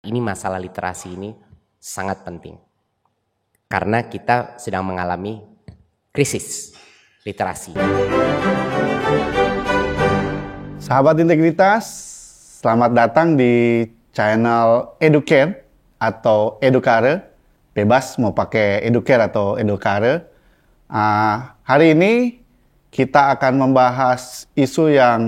Ini masalah literasi ini sangat penting karena kita sedang mengalami krisis literasi. Sahabat integritas, selamat datang di channel Educare atau Educare. Bebas mau pakai Educare atau Educare. Hari ini kita akan membahas isu yang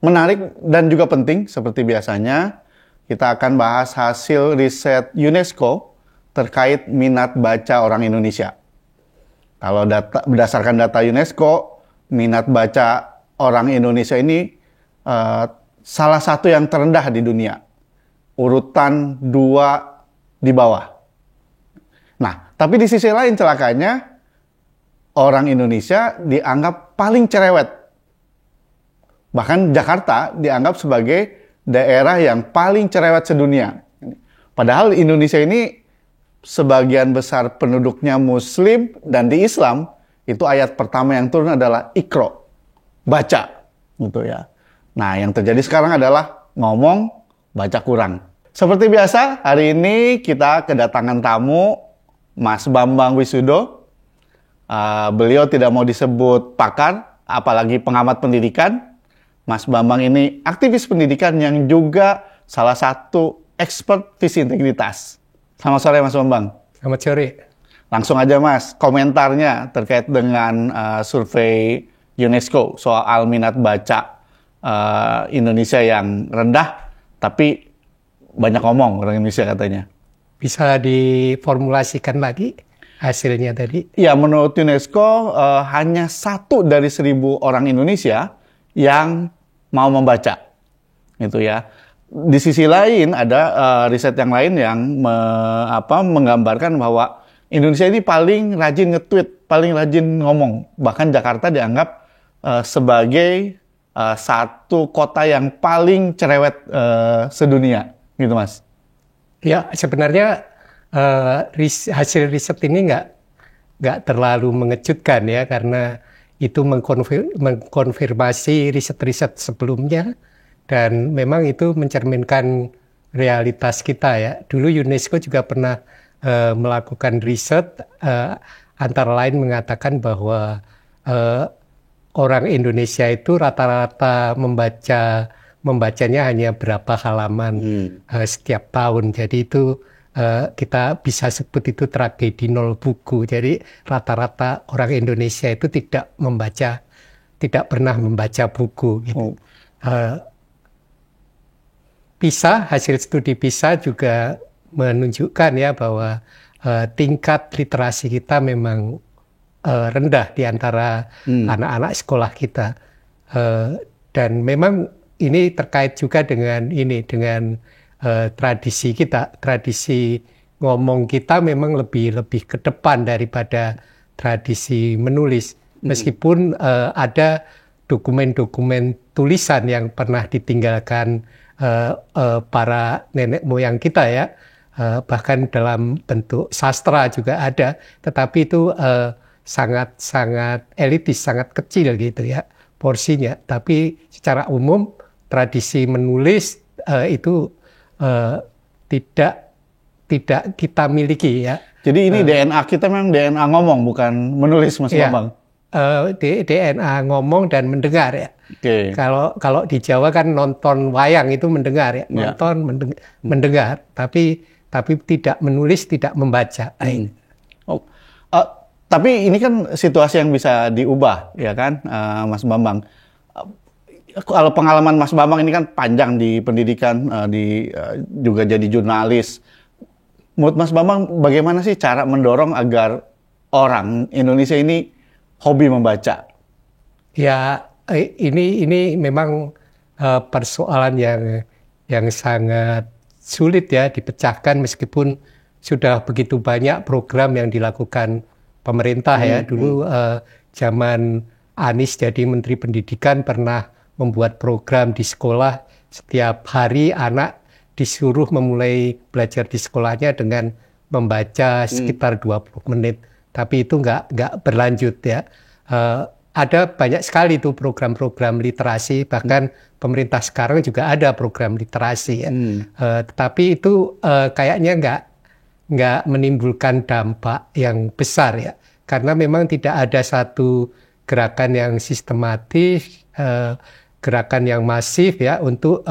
menarik dan juga penting seperti biasanya. Kita akan bahas hasil riset UNESCO terkait minat baca orang Indonesia. Kalau berdasarkan data UNESCO, minat baca orang Indonesia ini salah satu yang terendah di dunia. Urutan 2 di bawah. Nah, tapi di sisi lain celakanya, orang Indonesia dianggap paling cerewet. Bahkan Jakarta dianggap sebagai daerah yang paling cerewet sedunia. Padahal Indonesia ini sebagian besar penduduknya Muslim dan di Islam itu ayat pertama yang turun adalah Iqra, baca, gitu ya. Nah, yang terjadi sekarang adalah ngomong, baca kurang. Seperti biasa, hari ini kita kedatangan tamu Mas Bambang Wisudo. Beliau tidak mau disebut pakar, apalagi pengamat pendidikan. Mas Bambang ini aktivis pendidikan yang juga salah satu expert visi integritas. Selamat sore Mas Bambang. Selamat sore. Langsung aja Mas, komentarnya terkait dengan survei UNESCO soal minat baca Indonesia yang rendah, tapi banyak ngomong orang Indonesia katanya. Bisa diformulasikan lagi hasilnya tadi? Ya, menurut UNESCO hanya 1 dari 1.000 orang Indonesia yang mau membaca, gitu ya. Di sisi lain ada riset yang lain yang menggambarkan bahwa Indonesia ini paling rajin nge-tweet, paling rajin ngomong. Bahkan Jakarta dianggap sebagai satu kota yang paling cerewet sedunia, gitu Mas. Ya, sebenarnya hasil riset ini nggak terlalu mengejutkan ya, karena itu mengkonfirmasi riset-riset sebelumnya, dan memang itu mencerminkan realitas kita ya. Dulu UNESCO juga pernah melakukan riset, antara lain mengatakan bahwa orang Indonesia itu rata-rata membacanya hanya berapa halaman setiap tahun. Jadi itu kita bisa sebut itu tragedi 0 buku. Jadi rata-rata orang Indonesia itu tidak pernah membaca buku. Gitu. Hasil studi PISA juga menunjukkan ya bahwa tingkat literasi kita memang rendah di antara anak-anak sekolah kita. Dan memang ini terkait juga dengan tradisi kita, tradisi ngomong kita memang lebih ke depan daripada tradisi menulis. Meskipun ada dokumen-dokumen tulisan yang pernah ditinggalkan para nenek moyang kita ya, bahkan dalam bentuk sastra juga ada, tetapi itu sangat elitis, sangat kecil gitu ya porsinya. Tapi secara umum tradisi menulis itu tidak kita miliki ya. Jadi ini DNA kita memang DNA ngomong, bukan menulis Mas Bambang. DNA ngomong dan mendengar ya. Okay. Kalau di Jawa kan nonton wayang itu mendengar ya, nonton mendengar, tapi tidak menulis, tidak membaca. Tapi ini kan situasi yang bisa diubah ya kan, Mas Bambang. Kalau pengalaman Mas Bambang ini kan panjang di pendidikan, juga jadi jurnalis. Menurut Mas Bambang, bagaimana sih cara mendorong agar orang Indonesia ini hobi membaca? Ya, ini memang persoalan yang sangat sulit ya dipecahkan, meskipun sudah begitu banyak program yang dilakukan pemerintah ya. Dulu zaman Anies jadi Menteri Pendidikan pernah membuat program di sekolah, setiap hari anak disuruh memulai belajar di sekolahnya dengan membaca sekitar 20 menit. Tapi itu nggak berlanjut ya. ada banyak sekali tuh program-program literasi, bahkan pemerintah sekarang juga ada program literasi ya. Tetapi itu kayaknya nggak menimbulkan dampak yang besar ya, karena memang tidak ada satu gerakan yang sistematis, gerakan yang masif ya untuk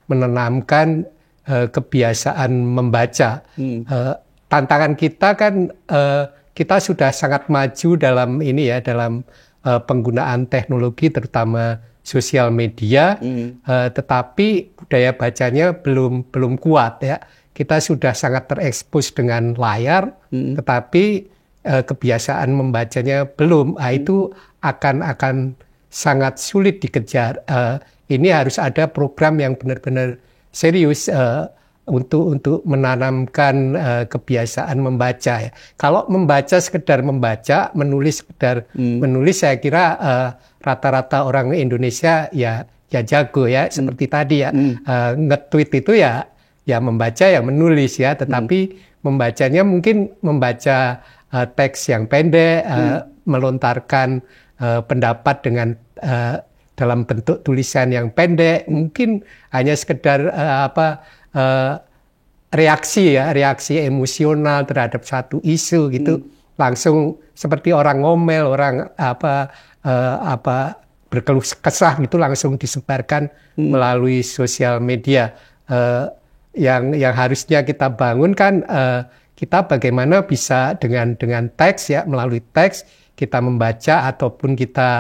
menanamkan kebiasaan membaca. Tantangan kita kan kita sudah sangat maju dalam ini ya, dalam penggunaan teknologi terutama sosial media, tetapi budaya bacanya belum kuat ya. Kita sudah sangat terekspos dengan layar, tetapi kebiasaan membacanya belum. Itu akan sangat sulit dikejar. Ini harus ada program yang benar-benar serius untuk menanamkan kebiasaan membaca ya. Kalau membaca sekedar membaca, menulis sekedar menulis, saya kira rata-rata orang Indonesia ya jago ya, seperti tadi ya. Nge-tweet itu ya membaca ya menulis ya, tetapi membacanya mungkin membaca teks yang pendek, melontarkan pendapat dengan dalam bentuk tulisan yang pendek, mungkin hanya sekedar reaksi emosional terhadap satu isu gitu, langsung seperti orang ngomel, orang berkeluh kesah gitu, langsung disebarkan melalui sosial media. Yang harusnya kita bangun kan, kita bagaimana bisa dengan teks ya, melalui teks kita membaca ataupun kita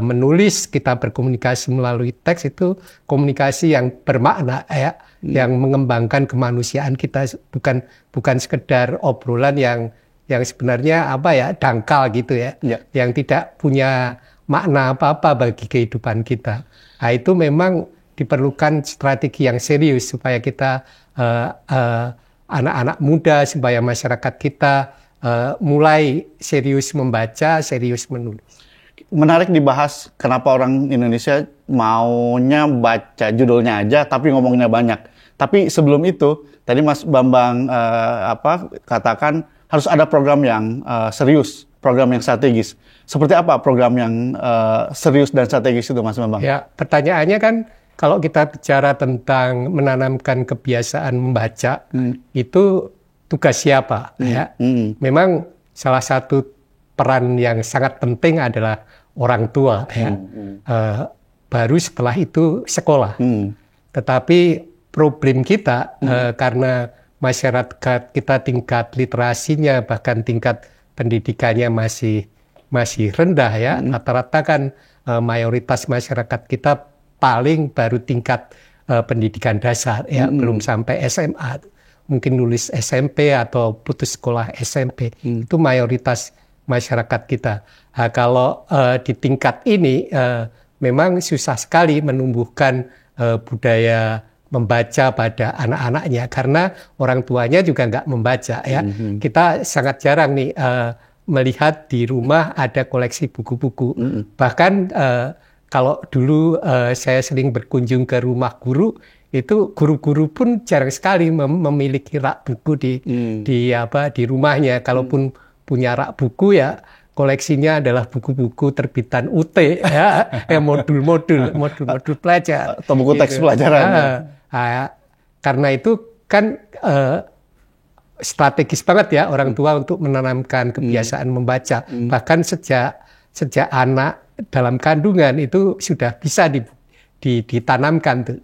menulis, kita berkomunikasi melalui teks, itu komunikasi yang bermakna ya, yang mengembangkan kemanusiaan kita, bukan sekedar obrolan yang sebenarnya dangkal gitu ya, yang tidak punya makna apa-apa bagi kehidupan kita. Nah, itu memang diperlukan strategi yang serius supaya kita anak-anak muda, supaya masyarakat kita mulai serius membaca, serius menulis. Menarik dibahas kenapa orang Indonesia maunya baca judulnya aja tapi ngomongnya banyak. Tapi sebelum itu, tadi Mas Bambang katakan harus ada program yang serius, program yang strategis. Seperti apa program yang serius dan strategis itu, Mas Bambang? Ya, pertanyaannya kan kalau kita bicara tentang menanamkan kebiasaan membaca, itu tugas siapa? Ya, memang salah satu peran yang sangat penting adalah orang tua ya. Baru setelah itu sekolah. Tetapi problem kita karena masyarakat kita tingkat literasinya, bahkan tingkat pendidikannya masih rendah ya. Rata-rata kan mayoritas masyarakat kita paling baru tingkat pendidikan dasar ya, belum sampai SMA. Mungkin lulus SMP atau putus sekolah SMP. Itu mayoritas masyarakat kita. Nah, kalau di tingkat ini memang susah sekali menumbuhkan budaya membaca pada anak-anaknya, karena orang tuanya juga nggak membaca ya. Kita sangat jarang nih melihat di rumah ada koleksi buku-buku. Bahkan kalau dulu saya sering berkunjung ke rumah guru, itu guru-guru pun jarang sekali memiliki rak buku di rumahnya. Kalaupun punya rak buku ya koleksinya adalah buku-buku terbitan UT ya, modul pelajar atau buku teks pelajaran. Karena itu kan strategis banget ya orang tua untuk menanamkan kebiasaan membaca. Bahkan sejak anak dalam kandungan itu sudah bisa ditanamkan tuh.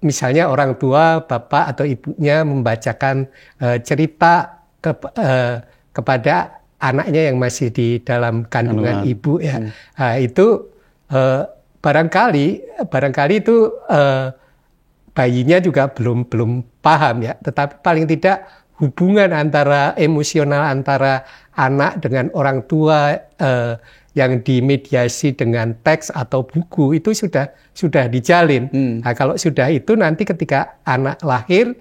Misalnya orang tua, bapak atau ibunya membacakan cerita kepada anaknya yang masih di dalam kandungan ibu ya. Itu barangkali itu bayinya juga belum paham ya. Tetapi paling tidak hubungan antara emosional antara anak dengan orang tua yang dimediasi dengan teks atau buku itu sudah dijalin. Nah, kalau sudah itu nanti ketika anak lahir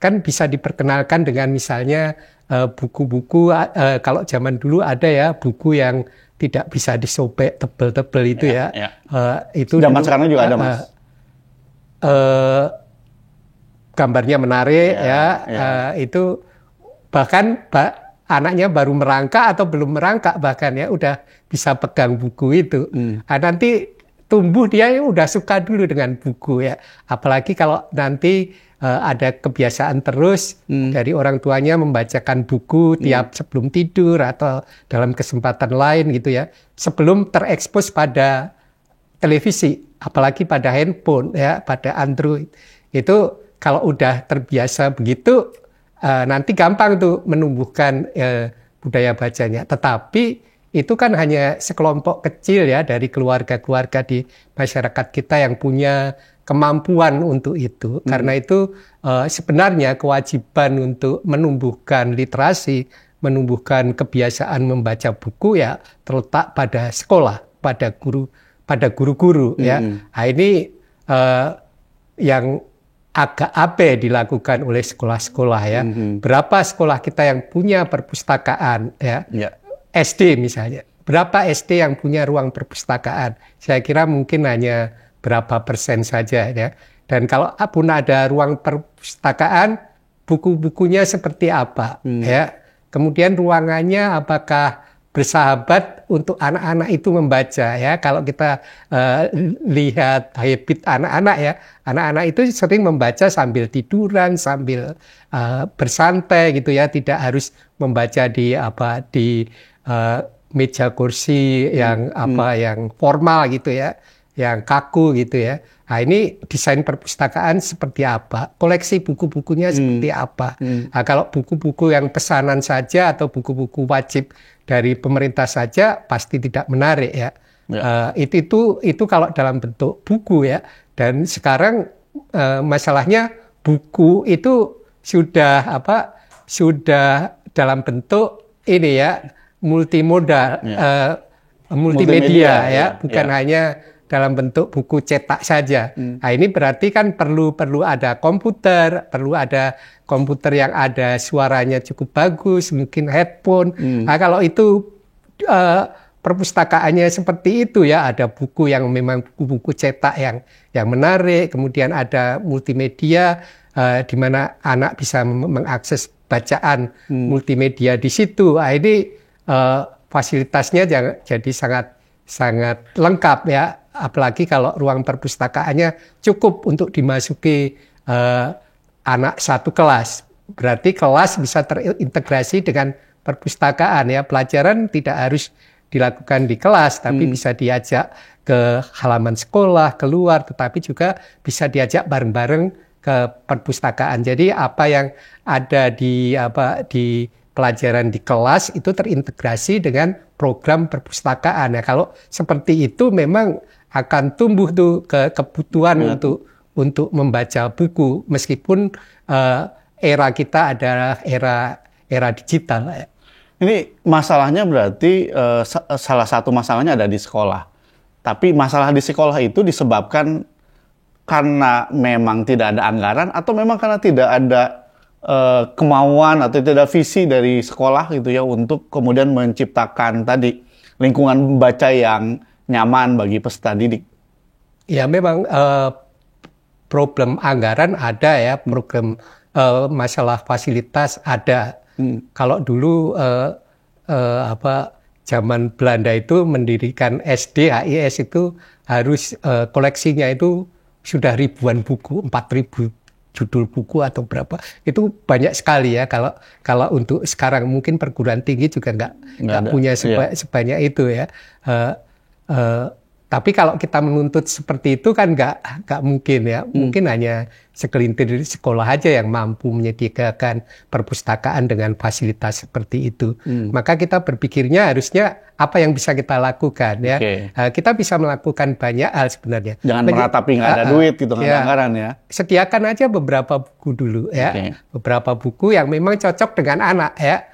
kan bisa diperkenalkan dengan misalnya buku-buku, kalau zaman dulu ada ya buku yang tidak bisa disobek, tebel-tebel itu ya. Itu zaman sekarang juga ada, Mas. Gambarnya menarik itu bahkan anaknya baru merangkak atau belum merangkak bahkan ya udah bisa pegang buku itu. Nanti tumbuh dia udah suka dulu dengan buku ya. Apalagi kalau nanti ada kebiasaan terus dari orang tuanya membacakan buku tiap sebelum tidur atau dalam kesempatan lain gitu ya. Sebelum terekspos pada televisi, apalagi pada handphone ya, pada Android. Itu kalau udah terbiasa begitu nanti gampang tuh menumbuhkan budaya bacanya. Tetapi itu kan hanya sekelompok kecil ya dari keluarga-keluarga di masyarakat kita yang punya kemampuan untuk itu. Karena itu sebenarnya kewajiban untuk menumbuhkan literasi, menumbuhkan kebiasaan membaca buku ya terletak pada sekolah, pada guru-guru ya. Nah, ini yang agak abe dilakukan oleh sekolah-sekolah ya. Berapa sekolah kita yang punya perpustakaan ya? SD misalnya. Berapa SD yang punya ruang perpustakaan? Saya kira mungkin hanya berapa persen saja ya. Dan kalau pun ada ruang perpustakaan, buku-bukunya seperti apa ya? Kemudian ruangannya apakah bersahabat untuk anak-anak itu membaca ya. Kalau kita lihat habit anak-anak ya, anak-anak itu sering membaca sambil tiduran, sambil bersantai gitu ya, tidak harus membaca di meja kursi yang yang formal gitu ya, yang kaku gitu ya. Nah, ini desain perpustakaan seperti apa? Koleksi buku-bukunya seperti apa? Nah, kalau buku-buku yang pesanan saja atau buku-buku wajib dari pemerintah saja pasti tidak menarik ya. Itu kalau dalam bentuk buku ya. Dan sekarang masalahnya buku itu sudah dalam bentuk ini ya, multimodal, multimedia ya, bukan hanya dalam bentuk buku cetak saja. Nah, ini berarti kan perlu ada komputer, perlu ada komputer yang ada suaranya cukup bagus, mungkin headphone. Nah, kalau itu perpustakaannya seperti itu ya, ada buku yang memang buku-buku cetak yang menarik, kemudian ada multimedia di mana anak bisa mengakses bacaan multimedia di situ. Nah, ini fasilitasnya jadi sangat lengkap ya. Apalagi kalau ruang perpustakaannya cukup untuk dimasuki anak satu kelas. Berarti kelas bisa terintegrasi dengan perpustakaan ya. Pelajaran tidak harus dilakukan di kelas, tapi bisa diajak ke halaman sekolah, keluar, tetapi juga bisa diajak bareng-bareng ke perpustakaan. Jadi apa yang ada di pelajaran di kelas itu terintegrasi dengan program perpustakaan ya. Kalau seperti itu memang akan tumbuh tuh kebutuhan untuk membaca buku, meskipun era kita adalah era digital ya. Ini masalahnya berarti salah satu masalahnya ada di sekolah. Tapi masalah di sekolah itu disebabkan karena memang tidak ada anggaran atau memang karena tidak ada kemauan atau tidak ada visi dari sekolah gitu ya untuk kemudian menciptakan tadi lingkungan membaca yang nyaman bagi peserta didik. Ya memang problem anggaran ada ya, program masalah fasilitas ada. Kalau dulu zaman Belanda itu mendirikan SD, HIS itu harus koleksinya itu sudah ribuan buku, 4.000 judul buku atau berapa, itu banyak sekali ya. Kalau untuk sekarang mungkin perguruan tinggi juga nggak punya sebanyak itu ya. Tapi kalau kita menuntut seperti itu kan nggak mungkin ya. Mungkin hanya segelintir sekolah aja yang mampu menyediakan perpustakaan dengan fasilitas seperti itu. Maka kita berpikirnya harusnya apa yang bisa kita lakukan ya. Kita bisa melakukan banyak hal sebenarnya. Jangan meratapi nggak ada duit gitu, nggak ada anggaran ya. Sediakan aja beberapa buku dulu ya. Beberapa buku yang memang cocok dengan anak ya.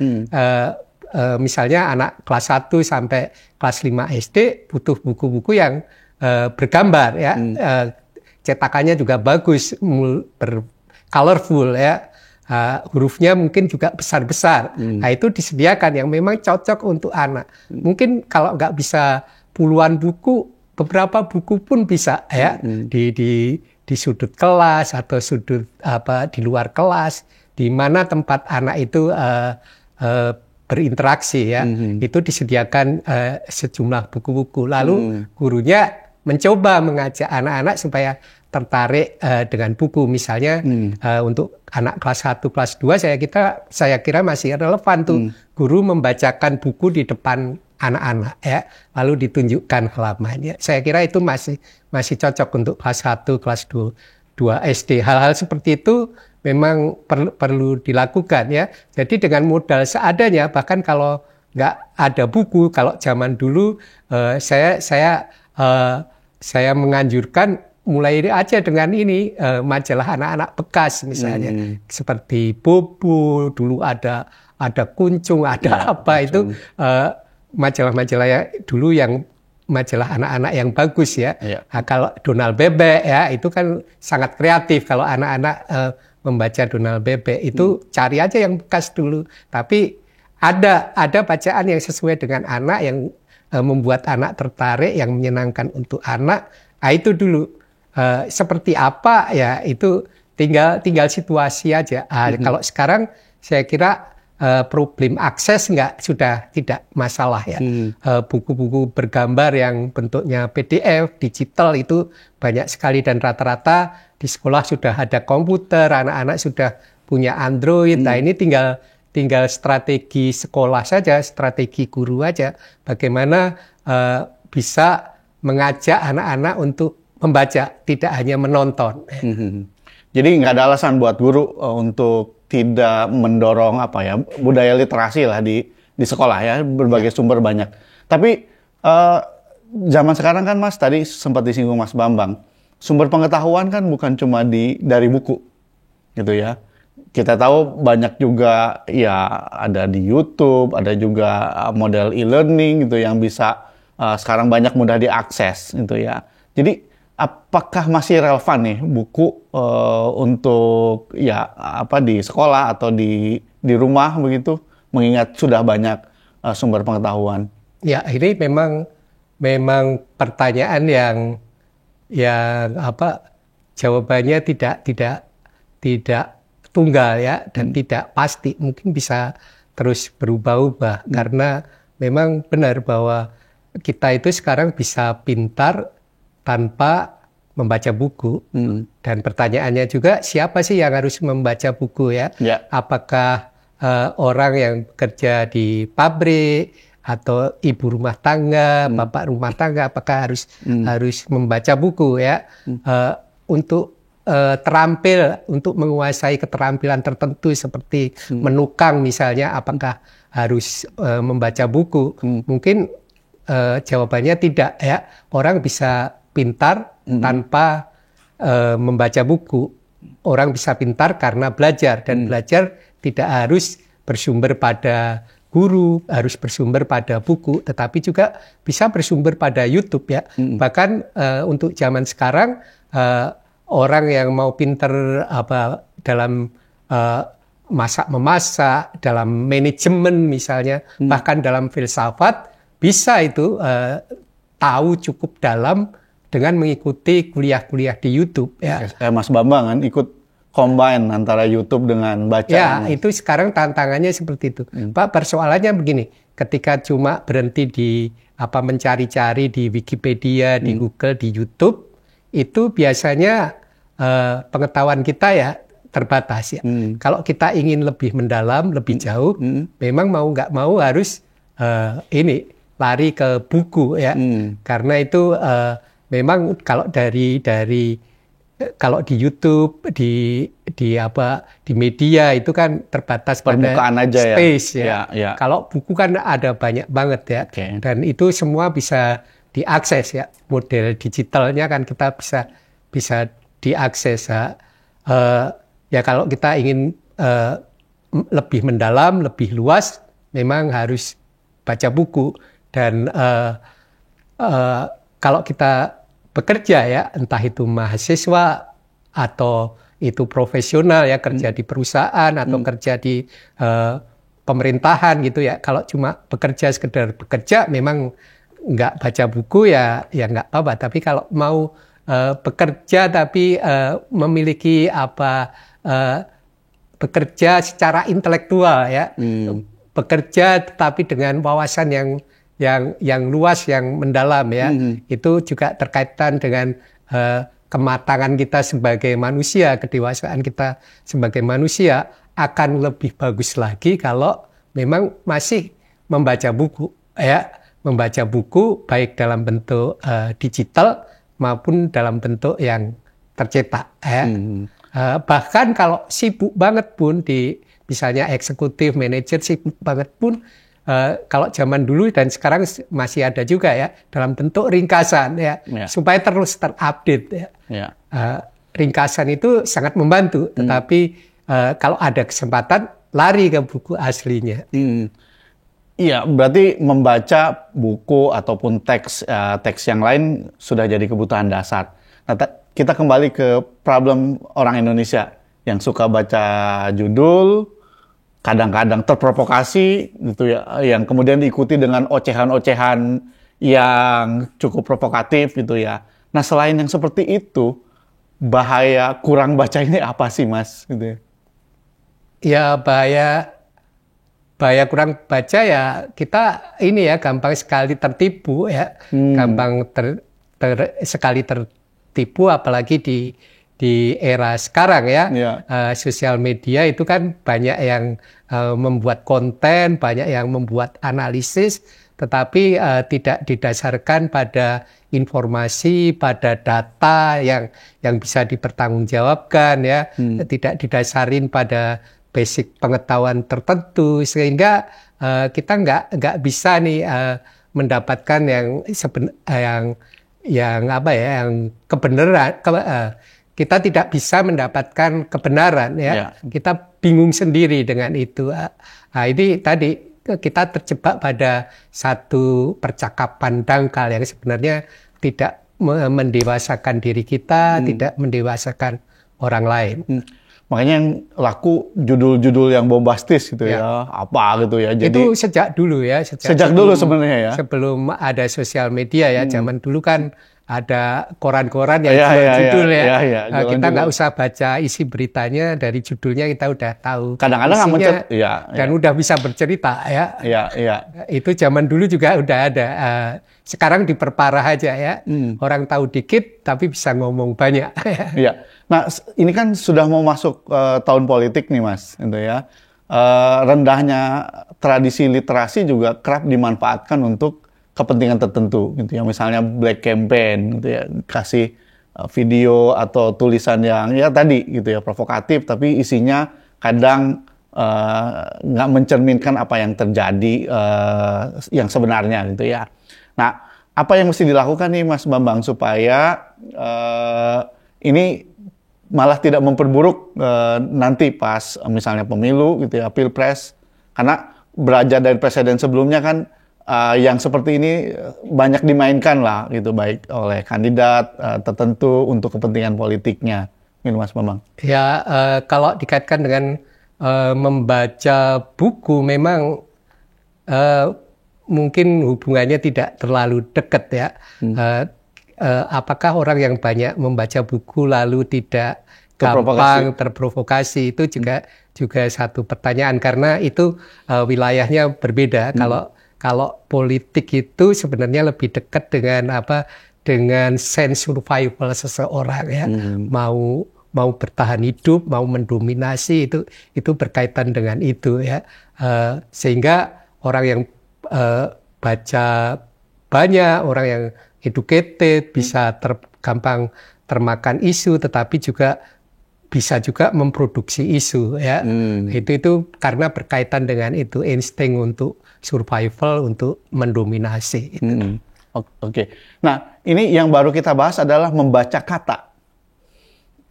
Misalnya anak kelas 1 sampai kelas 5 SD butuh buku-buku yang bergambar ya. Cetakannya juga bagus, colorful ya. Hurufnya mungkin juga besar-besar. Nah, itu disediakan yang memang cocok untuk anak. Mungkin kalau nggak bisa puluhan buku, beberapa buku pun bisa ya. Di sudut kelas atau sudut di luar kelas, di mana tempat anak itu berinteraksi ya, itu disediakan sejumlah buku-buku. Lalu gurunya mencoba mengajak anak-anak supaya tertarik dengan buku. Misalnya untuk anak kelas 1, kelas 2 saya kira masih relevan tuh guru membacakan buku di depan anak-anak ya, lalu ditunjukkan halamannya. Saya kira itu masih cocok untuk kelas 1, kelas 2 SD. Hal-hal seperti itu memang perlu dilakukan ya. Jadi dengan modal seadanya, bahkan kalau nggak ada buku, kalau zaman dulu saya menganjurkan mulai aja dengan ini majalah anak-anak bekas misalnya, seperti Bobo, dulu ada Kuncung, ada apa Kuncung. Itu majalah-majalah ya dulu yang majalah anak-anak yang bagus ya. Nah, kalau Donald Bebek ya itu kan sangat kreatif. Kalau anak-anak membaca Donald Bebek itu cari aja yang bekas dulu. Tapi ada bacaan yang sesuai dengan anak yang membuat anak tertarik, yang menyenangkan untuk anak. Nah, itu dulu seperti apa ya itu tinggal situasi aja. Kalau sekarang saya kira problem akses sudah tidak masalah ya. Buku-buku bergambar yang bentuknya PDF, digital itu banyak sekali dan rata-rata di sekolah sudah ada komputer, anak-anak sudah punya Android. Nah ini tinggal strategi sekolah saja, strategi guru aja. Bagaimana bisa mengajak anak-anak untuk membaca, tidak hanya menonton. Jadi nggak ada alasan buat guru untuk tidak mendorong budaya literasi lah di sekolah ya, berbagai sumber banyak. Tapi zaman sekarang kan Mas tadi sempat disinggung Mas Bambang, sumber pengetahuan kan bukan cuma dari buku gitu ya. Kita tahu banyak juga ya ada di YouTube, ada juga model e-learning gitu yang bisa sekarang banyak mudah diakses gitu ya. Jadi apakah masih relevan nih buku untuk di sekolah atau di rumah begitu, mengingat sudah banyak sumber pengetahuan? Ya, ini memang pertanyaan yang jawabannya tidak tunggal ya, dan tidak pasti, mungkin bisa terus berubah-ubah karena memang benar bahwa kita itu sekarang bisa pintar tanpa membaca buku. Dan pertanyaannya juga, siapa sih yang harus membaca buku ya? Apakah orang yang bekerja di pabrik atau ibu rumah tangga, bapak rumah tangga, apakah harus membaca buku ya? Untuk terampil, untuk menguasai keterampilan tertentu seperti menukang misalnya, apakah harus membaca buku? Mungkin jawabannya tidak ya. Orang bisa pintar tanpa membaca buku. Orang bisa pintar karena belajar, dan belajar tidak harus bersumber pada guru, harus bersumber pada buku, tetapi juga bisa bersumber pada YouTube ya. Bahkan untuk zaman sekarang orang yang mau pintar dalam memasak, dalam manajemen misalnya, bahkan dalam filsafat, bisa itu tahu cukup dalam dengan mengikuti kuliah-kuliah di YouTube ya. Kayak Mas Bambang kan ikut combine antara YouTube dengan bacaan. Ya, itu sekarang tantangannya seperti itu. Pak, persoalannya begini, ketika cuma berhenti di mencari-cari di Wikipedia, di Google, di YouTube, itu biasanya pengetahuan kita ya terbatas ya. Kalau kita ingin lebih mendalam, lebih jauh, memang mau nggak mau harus lari ke buku ya. Karena itu memang kalau kalau di YouTube, di media itu kan terbatas permukaan pada aja space ya. Ya. Kalau buku kan ada banyak banget ya. Dan itu semua bisa diakses ya. Model digitalnya kan kita bisa diakses ya. Ya kalau kita ingin lebih mendalam, lebih luas, memang harus baca buku. Dan kalau kita bekerja ya, entah itu mahasiswa atau itu profesional ya, kerja di perusahaan atau kerja di pemerintahan gitu ya. Kalau cuma sekedar bekerja, memang nggak baca buku ya nggak apa-apa. Tapi kalau mau bekerja tapi memiliki bekerja secara intelektual ya, bekerja tetapi dengan wawasan yang luas, yang mendalam ya. Itu juga terkaitan dengan kematangan kita sebagai manusia, kedewasaan kita sebagai manusia akan lebih bagus lagi kalau memang masih membaca buku ya, membaca buku baik dalam bentuk digital maupun dalam bentuk yang tercetak ya. Bahkan kalau sibuk banget pun misalnya eksekutif manajer sibuk banget pun kalau zaman dulu dan sekarang masih ada juga ya dalam bentuk ringkasan ya, supaya terus terupdate ya. Ringkasan itu sangat membantu, tetapi kalau ada kesempatan lari ke buku aslinya. Iya, berarti membaca buku ataupun teks yang lain sudah jadi kebutuhan dasar. Nah, kita kembali ke problem orang Indonesia yang suka baca judul, kadang-kadang terprovokasi gitu ya, yang kemudian diikuti dengan ocehan-ocehan yang cukup provokatif gitu ya. Nah, selain yang seperti itu, bahaya kurang baca ini apa sih, Mas? Gitu ya. Ya, bahaya kurang baca ya kita ini ya gampang sekali tertipu ya, gampang sekali tertipu apalagi di era sekarang ya. Sosial media itu kan banyak yang membuat konten, banyak yang membuat analisis, tetapi tidak didasarkan pada informasi, pada data yang bisa dipertanggungjawabkan ya, tidak didasarin pada basic pengetahuan tertentu, sehingga kita nggak bisa nih mendapatkan yang kebenaran. Kita tidak bisa mendapatkan kebenaran ya. Kita bingung sendiri dengan itu. Nah, ini tadi kita terjebak pada satu percakapan dangkal yang sebenarnya tidak mendewasakan diri kita, tidak mendewasakan orang lain. Makanya yang laku judul-judul yang bombastis gitu ya, apa gitu ya. Jadi itu sejak dulu ya, sejak dulu sebenarnya ya. Sebelum ada sosial media ya, zaman dulu kan ada koran-koran yang jual judul ya. Kita nggak usah baca isi beritanya, dari judulnya kita udah tahu. Kadang-kadang nggak dan udah bisa bercerita ya. Itu zaman dulu juga udah ada. Sekarang diperparah aja ya. Orang tahu dikit tapi bisa ngomong banyak. Iya. Nah, ini kan sudah mau masuk tahun politik nih, Mas, gitu ya. Rendahnya tradisi literasi juga kerap dimanfaatkan untuk kepentingan tertentu, gitu ya. Misalnya black campaign, gitu ya, kasih video atau tulisan yang ya tadi, gitu ya, provokatif, tapi isinya kadang nggak mencerminkan apa yang terjadi yang sebenarnya, gitu ya. Nah, apa yang mesti dilakukan nih, Mas Bambang, supaya ini malah tidak memperburuk nanti pas misalnya pemilu gitu ya, pilpres, karena belajar dari presiden sebelumnya kan yang seperti ini banyak dimainkan lah gitu, baik oleh kandidat tertentu untuk kepentingan politiknya, gitu Mas Bambang. Ya, kalau dikaitkan dengan membaca buku memang mungkin hubungannya tidak terlalu dekat ya. Apakah orang yang banyak membaca buku lalu tidak gampang terprovokasi, itu juga satu pertanyaan, karena itu wilayahnya berbeda. Kalau politik itu sebenarnya lebih dekat dengan sense survival seseorang ya, mau bertahan hidup, mau mendominasi, itu berkaitan dengan itu ya. Sehingga orang yang baca banyak, orang yang educated, bisa gampang termakan isu, tetapi bisa juga memproduksi isu ya. Itu karena berkaitan dengan itu insting untuk survival, untuk mendominasi. Oke. Nah, ini yang baru kita bahas adalah membaca kata.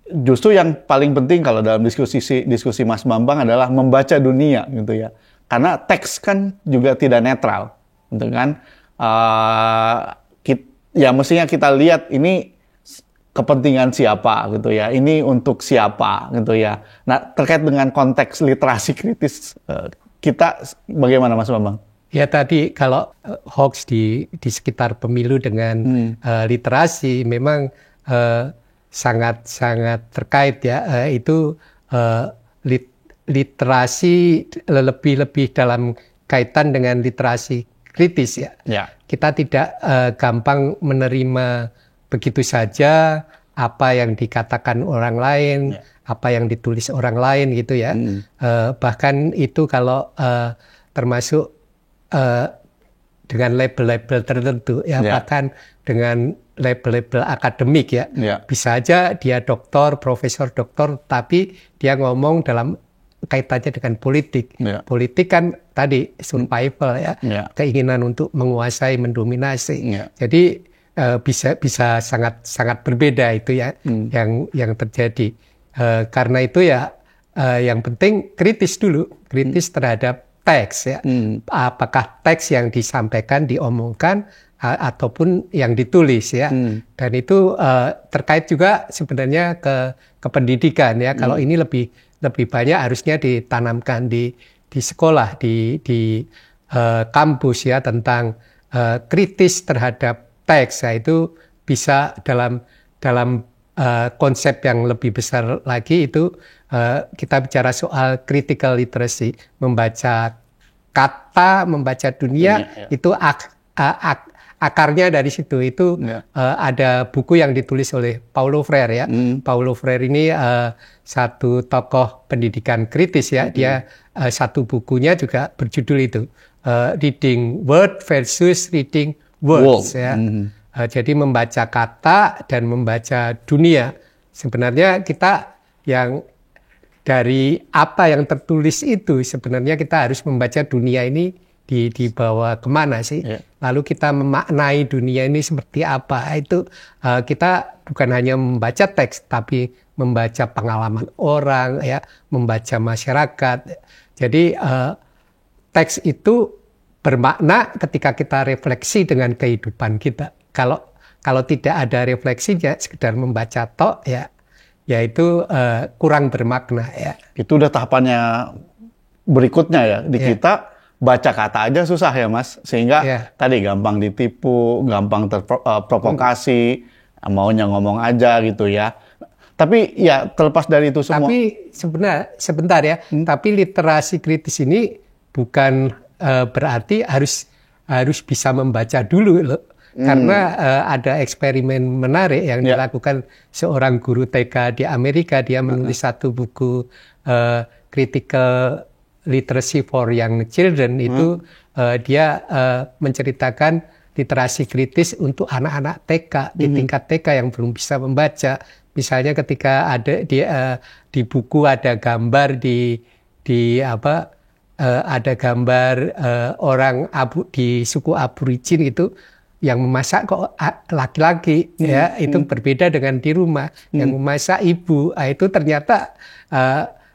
Justru yang paling penting kalau dalam diskusi Mas Bambang adalah membaca dunia gitu ya. Karena teks kan juga tidak netral, gitu kan? Ya mestinya kita lihat ini kepentingan siapa gitu ya, ini untuk siapa gitu ya. Nah, terkait dengan konteks literasi kritis kita bagaimana Mas Bambang? Ya tadi kalau hoax di sekitar pemilu dengan literasi memang sangat terkait ya. Itu literasi lebih dalam kaitan dengan literasi kritis ya. Ya. Kita tidak gampang menerima begitu saja apa yang dikatakan orang lain, apa yang ditulis orang lain gitu ya. Bahkan itu kalau termasuk dengan label-label tertentu ya, bahkan dengan label-label akademik ya. Bisa aja dia doktor, profesor doktor, tapi dia ngomong dalam kaitannya dengan politik. Politik kan tadi survival ya, keinginan untuk menguasai, mendominasi. Jadi bisa sangat berbeda itu ya yang terjadi. Karena itu ya yang penting kritis dulu, kritis terhadap teks ya. Apakah teks yang disampaikan, diomongkan ataupun yang ditulis ya. Dan itu terkait juga sebenarnya ke pendidikan ya. Kalau ini lebih banyak harusnya ditanamkan di sekolah, di kampus ya, tentang kritis terhadap teks ya. Itu bisa dalam konsep yang lebih besar lagi itu kita bicara soal critical literacy, membaca kata, membaca dunia, itu akarnya dari situ. Itu ada buku yang ditulis oleh Paulo Freire ya. Paulo Freire ini satu tokoh pendidikan kritis ya. Dia satu bukunya juga berjudul itu, Reading Word versus Reading Words ya. Jadi membaca kata dan membaca dunia. Sebenarnya kita yang dari apa yang tertulis itu sebenarnya kita harus membaca dunia ini dibawa kemana sih? Lalu kita memaknai dunia ini seperti apa? Itu kita bukan hanya membaca teks, tapi membaca pengalaman orang, ya, membaca masyarakat. Jadi teks itu bermakna ketika kita refleksi dengan kehidupan kita. Kalau tidak ada refleksinya, sekedar membaca tok, ya itu kurang bermakna ya. Itu udah tahapannya berikutnya ya. Di kita baca kata aja susah ya Mas. Sehingga tadi gampang ditipu, gampang terprovokasi, maunya ngomong aja gitu ya. Tapi ya terlepas dari itu semua. Tapi sebentar ya. Tapi literasi kritis ini bukan berarti harus bisa membaca dulu loh. Karena ada eksperimen menarik yang dilakukan seorang guru TK di Amerika. Dia menulis satu buku Critical Literacy for Young Children. Itu dia menceritakan literasi kritis untuk anak-anak TK di tingkat TK yang belum bisa membaca. Misalnya ketika ada di buku ada gambar ada gambar orang di suku Aborigin itu yang memasak kok laki-laki ya, itu berbeda dengan di rumah yang memasak ibu. Itu ternyata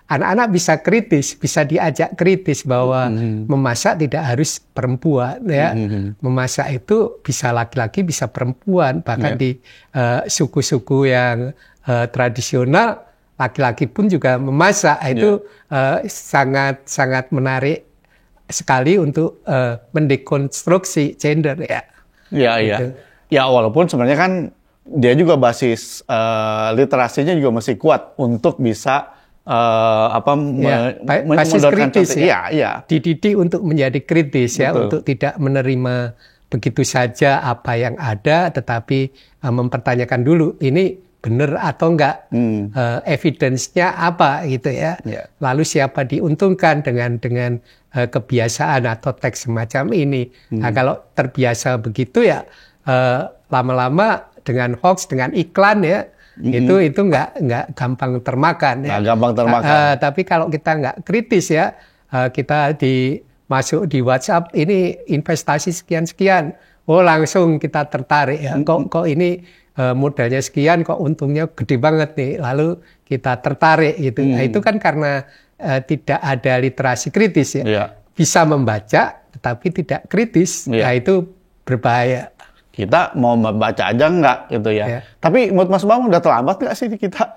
anak-anak bisa kritis, bisa diajak kritis bahwa memasak tidak harus perempuan ya. Memasak itu bisa laki-laki, bisa perempuan. Bahkan di suku-suku yang tradisional laki-laki pun juga memasak. Itu sangat menarik sekali untuk mendekonstruksi gender ya. Iya. Gitu. Ya walaupun sebenarnya kan dia juga basis literasinya juga masih kuat untuk bisa basis kritis ya. Dididik untuk menjadi kritis. Betul. Ya, untuk tidak menerima begitu saja apa yang ada, tetapi mempertanyakan dulu ini benar atau enggak, evidence-nya apa gitu ya. Lalu siapa diuntungkan dengan kebiasaan atau teks semacam ini. Nah, kalau terbiasa begitu ya lama-lama dengan hoax, dengan iklan ya, itu enggak gampang termakan ya. Gampang termakan. Tapi kalau kita enggak kritis ya, kita masuk di WhatsApp ini investasi sekian-sekian, langsung kita tertarik ya. Kok ini modalnya sekian, kok untungnya gede banget nih, lalu kita tertarik gitu. Nah, itu kan karena tidak ada literasi kritis ya. Bisa membaca tetapi tidak kritis. Nah, itu berbahaya. Kita mau membaca aja enggak gitu ya. Tapi menurut Mas Bambang udah terlambat nggak sih kita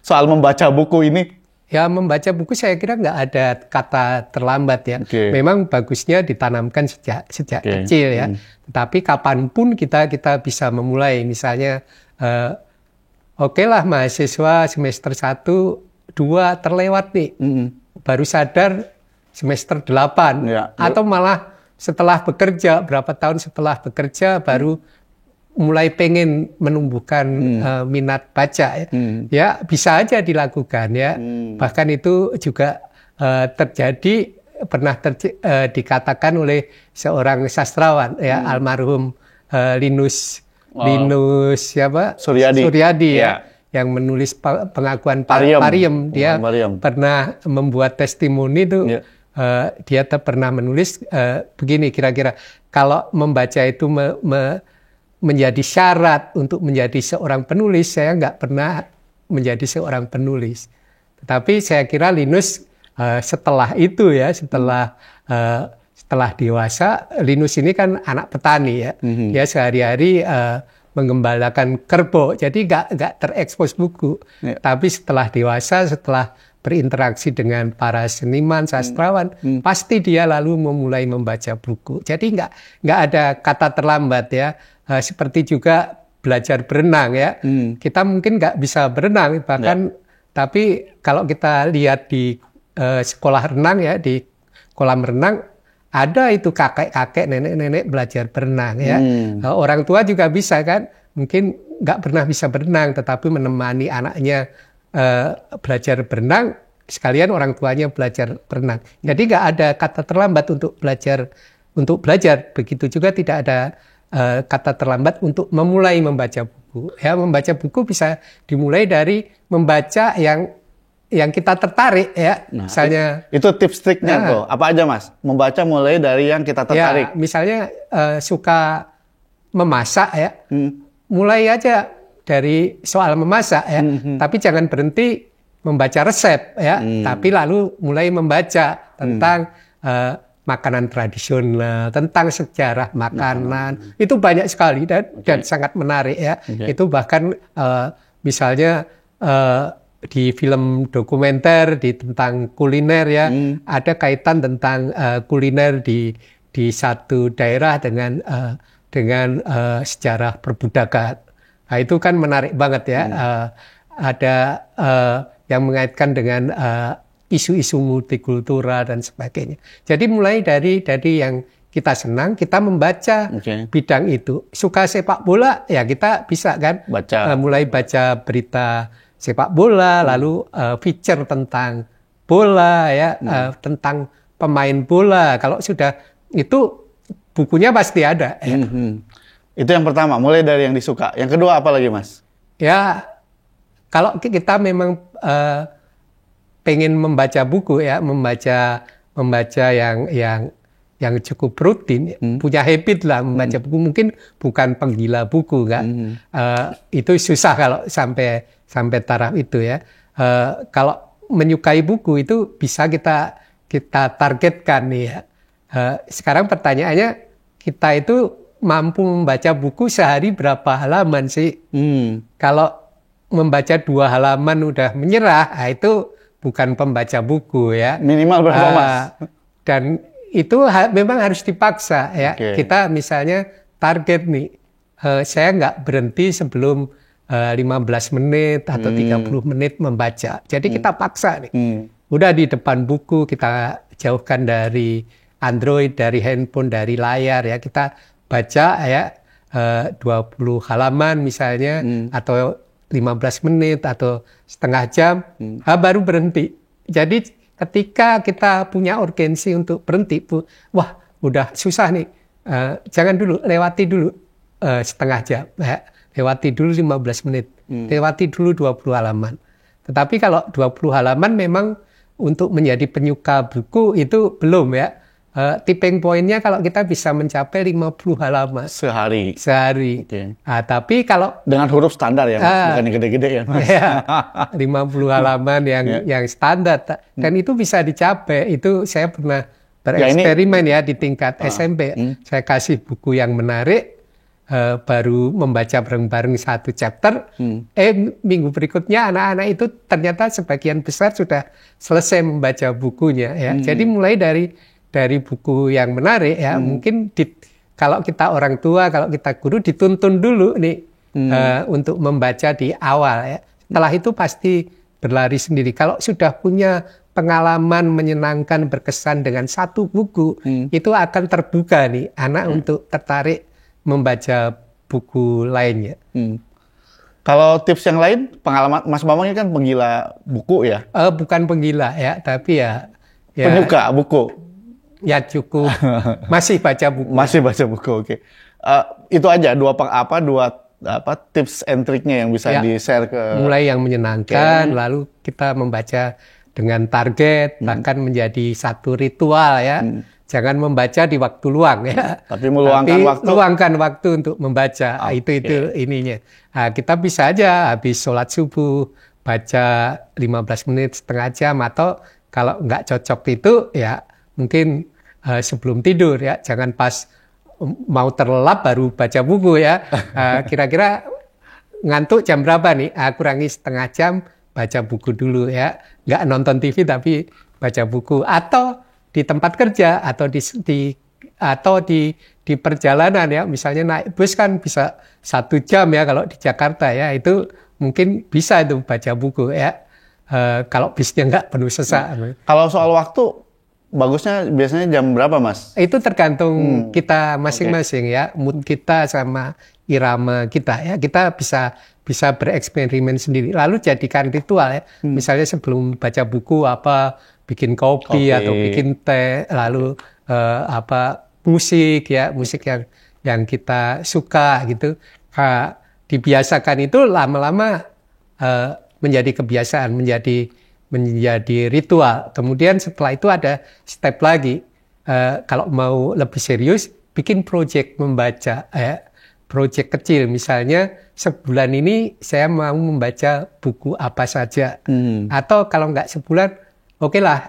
soal membaca buku ini? Ya, membaca buku saya kira nggak ada kata terlambat ya. Memang bagusnya ditanamkan sejak kecil ya. Tetapi kapanpun kita bisa memulai. Misalnya, okelah mahasiswa semester 1, 2 terlewat nih. Baru sadar semester 8 Ya. atau malah setelah bekerja, berapa tahun setelah bekerja baru mulai pengen menumbuhkan minat baca ya. Ya bisa aja dilakukan ya. Bahkan itu juga terjadi dikatakan oleh seorang sastrawan ya, almarhum Linus Suryadi ya, yang menulis pengakuan Pariem. Dia pernah membuat testimoni itu. Dia pernah menulis begini kira-kira, kalau membaca itu menjadi syarat untuk menjadi seorang penulis, saya nggak pernah menjadi seorang penulis. Tetapi saya kira Linus setelah itu ya, setelah dewasa, Linus ini kan anak petani ya, dia sehari-hari mengembalakan kerbau, jadi nggak terekspos buku. Tapi setelah dewasa, setelah berinteraksi dengan para seniman, sastrawan, pasti dia lalu memulai membaca buku. Jadi nggak ada kata terlambat ya. Seperti juga belajar berenang ya. Kita mungkin nggak bisa berenang, bahkan tapi kalau kita lihat di sekolah renang ya, di kolam renang, ada itu kakek-kakek, nenek-nenek belajar berenang ya. Orang tua juga bisa kan, mungkin nggak pernah bisa berenang, tetapi menemani anaknya belajar berenang, sekalian orang tuanya belajar berenang. Jadi nggak ada kata terlambat untuk belajar. Begitu juga tidak ada kata terlambat untuk memulai membaca buku. Ya, membaca buku bisa dimulai dari membaca yang kita tertarik ya. Nah, misalnya itu tips triknya tuh. Apa aja Mas? Membaca mulai dari yang kita tertarik. Ya, misalnya suka memasak ya. Mulai aja dari soal memasak ya, tapi jangan berhenti membaca resep ya, tapi lalu mulai membaca tentang makanan tradisional, tentang sejarah makanan, itu banyak sekali dan sangat menarik ya. Itu bahkan misalnya di film dokumenter tentang kuliner ya, ada kaitan tentang kuliner di satu daerah dengan sejarah perbudakan. Nah, itu kan menarik banget ya. Ada yang mengaitkan dengan isu-isu multikultural dan sebagainya. Jadi mulai dari yang kita senang, kita membaca bidang itu. Suka sepak bola, ya kita bisa kan mulai baca berita sepak bola, lalu feature tentang bola ya, tentang pemain bola. Kalau sudah itu bukunya pasti ada. Ya. Itu yang pertama, mulai dari yang disuka. Yang kedua apa lagi, Mas? Ya, kalau kita memang pengen membaca buku ya, membaca yang cukup rutin, punya habit lah membaca buku. Mungkin bukan penggila buku, kan? Itu susah kalau sampai taraf itu ya. Kalau menyukai buku itu bisa kita targetkan nih ya. Sekarang pertanyaannya, kita itu mampu membaca buku sehari berapa halaman sih? Kalau membaca 2 halaman udah menyerah, itu bukan pembaca buku ya. Minimal berapa Mas? Dan itu memang harus dipaksa ya. Kita misalnya target nih, saya nggak berhenti sebelum 15 menit atau 30 menit membaca. Jadi kita paksa nih. Udah di depan buku, kita jauhkan dari Android, dari handphone, dari layar ya. Kita baca ya 20 halaman misalnya, atau 15 menit atau setengah jam, baru berhenti. Jadi ketika kita punya urgensi untuk berhenti, wah udah susah nih, jangan dulu, lewati dulu setengah jam, ya. Lewati dulu 15 menit, lewati dulu 20 halaman. Tetapi kalau 20 halaman memang untuk menjadi penyuka buku itu belum ya. Tipping point-nya kalau kita bisa mencapai 50 halaman sehari. Tapi kalau dengan huruf standar ya, bukan yang gede-gede ya, Mas. Ya, 50 halaman yang standar, dan itu bisa dicapai. Itu saya pernah bereksperimen ya di tingkat SMP. Saya kasih buku yang menarik, baru membaca bareng-bareng 1 chapter. Minggu berikutnya anak-anak itu ternyata sebagian besar sudah selesai membaca bukunya ya. Jadi mulai dari buku yang menarik ya, mungkin kalau kita orang tua, kalau kita guru, dituntun dulu nih untuk membaca di awal ya. Setelah itu pasti berlari sendiri. Kalau sudah punya pengalaman menyenangkan berkesan dengan satu buku, itu akan terbuka nih anak untuk tertarik membaca buku lainnya. Kalau tips yang lain, pengalaman Mas Bambang ini kan penggila buku ya? Bukan penggila ya, tapi ya penyuka buku. Ya cukup masih baca buku. Masih baca buku, oke. Itu aja dua tips and triknya yang bisa di-share ke. Mulai yang menyenangkan, lalu kita membaca dengan target, bahkan menjadi satu ritual ya. Jangan membaca di waktu luang ya. Tapi luangkan waktu untuk membaca. Itu ininya. Nah, kita bisa aja habis sholat subuh baca 15 menit, setengah jam, atau kalau nggak cocok itu ya mungkin sebelum tidur ya. Jangan pas mau terlelap baru baca buku ya. Kira-kira ngantuk jam berapa nih? Kurangi setengah jam, baca buku dulu ya. Nggak nonton TV tapi baca buku. Atau di tempat kerja atau di perjalanan ya, misalnya naik bus kan bisa 1 jam ya kalau di Jakarta ya, itu mungkin bisa itu baca buku ya, kalau bisnya nggak penuh sesak. Kalau soal waktu, bagusnya biasanya jam berapa Mas? Itu tergantung kita masing-masing ya, mood kita sama irama kita ya, kita bisa bereksperimen sendiri, lalu jadikan ritual ya, misalnya sebelum baca buku bikin kopi atau bikin teh, lalu musik yang kita suka gitu. Dibiasakan itu lama-lama menjadi kebiasaan, menjadi ritual. Kemudian setelah itu ada step lagi. Kalau mau lebih serius, bikin project membaca, project kecil. Misalnya sebulan ini saya mau membaca buku apa saja. Atau kalau nggak sebulan, oke lah,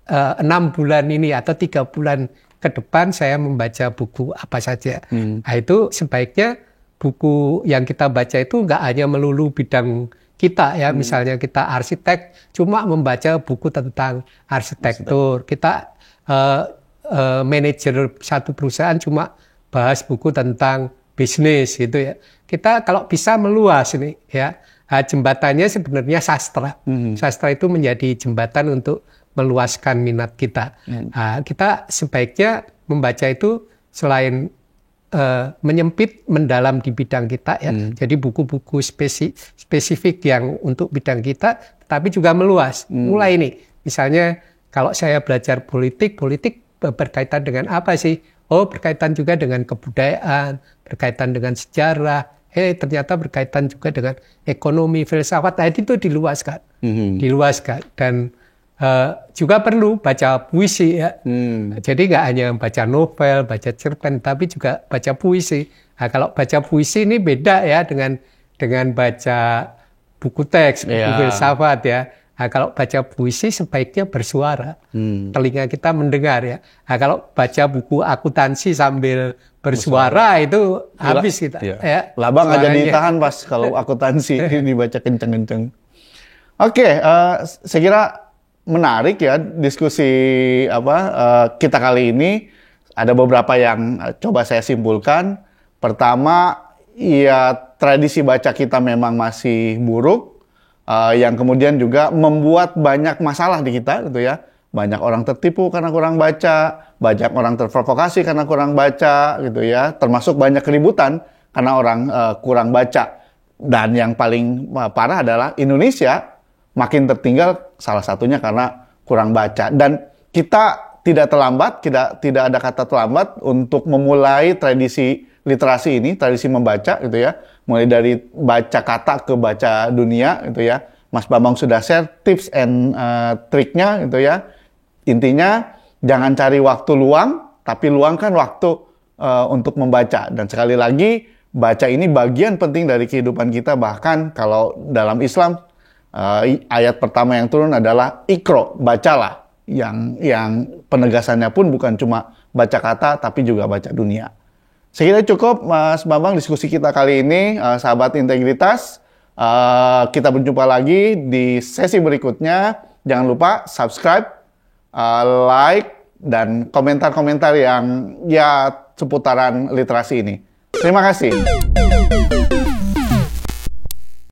6 bulan ini atau 3 bulan ke depan saya membaca buku apa saja. Nah, itu sebaiknya buku yang kita baca itu nggak hanya melulu bidang kita ya. Misalnya kita arsitek, cuma membaca buku tentang arsitektur. Kita manajer satu perusahaan, cuma bahas buku tentang bisnis gitu ya. Kita kalau bisa meluas ini ya. Jembatannya sebenarnya sastra. Sastra itu menjadi jembatan untuk meluaskan minat kita. Kita sebaiknya membaca itu selain menyempit, mendalam di bidang kita ya. Jadi buku-buku spesifik yang untuk bidang kita, tapi juga meluas. Mulai ini, misalnya kalau saya belajar politik berkaitan dengan apa sih? Berkaitan juga dengan kebudayaan, berkaitan dengan sejarah. Ternyata berkaitan juga dengan ekonomi, filsafat. Nah, itu diluaskan. Dan juga perlu baca puisi ya. Jadi nggak hanya baca novel, baca cerpen, tapi juga baca puisi. Nah, kalau baca puisi ini beda ya dengan baca buku teks, buku filsafat ya. Nah, kalau baca puisi sebaiknya bersuara, telinga kita mendengar ya. Nah, kalau baca buku akuntansi sambil bersuara itu habis kita. Ya, labang aja ditahan pas kalau akuntansi dibaca kenceng-kenceng. Oke, saya kira menarik ya diskusi kita kali ini. Ada beberapa yang coba saya simpulkan. Pertama, ya tradisi baca kita memang masih buruk. Yang kemudian juga membuat banyak masalah di kita gitu ya. Banyak orang tertipu karena kurang baca, banyak orang terprovokasi karena kurang baca gitu ya. Termasuk banyak keributan karena orang kurang baca. Dan yang paling parah adalah Indonesia makin tertinggal, salah satunya karena kurang baca. Dan kita tidak terlambat, tidak ada kata terlambat untuk memulai tradisi literasi ini, tradisi membaca gitu ya. Mulai dari baca kata ke baca dunia gitu ya. Mas Bambang sudah share tips and triknya gitu ya. Intinya jangan cari waktu luang, tapi luangkan waktu untuk membaca. Dan sekali lagi, baca ini bagian penting dari kehidupan kita. Bahkan kalau dalam Islam, ayat pertama yang turun adalah Iqra, bacalah. Yang penegasannya pun bukan cuma baca kata, tapi juga baca dunia. Sekiranya cukup, Mas Bambang, diskusi kita kali ini, sahabat integritas. Kita berjumpa lagi di sesi berikutnya. Jangan lupa subscribe, like, dan komentar-komentar yang ya seputaran literasi ini. Terima kasih.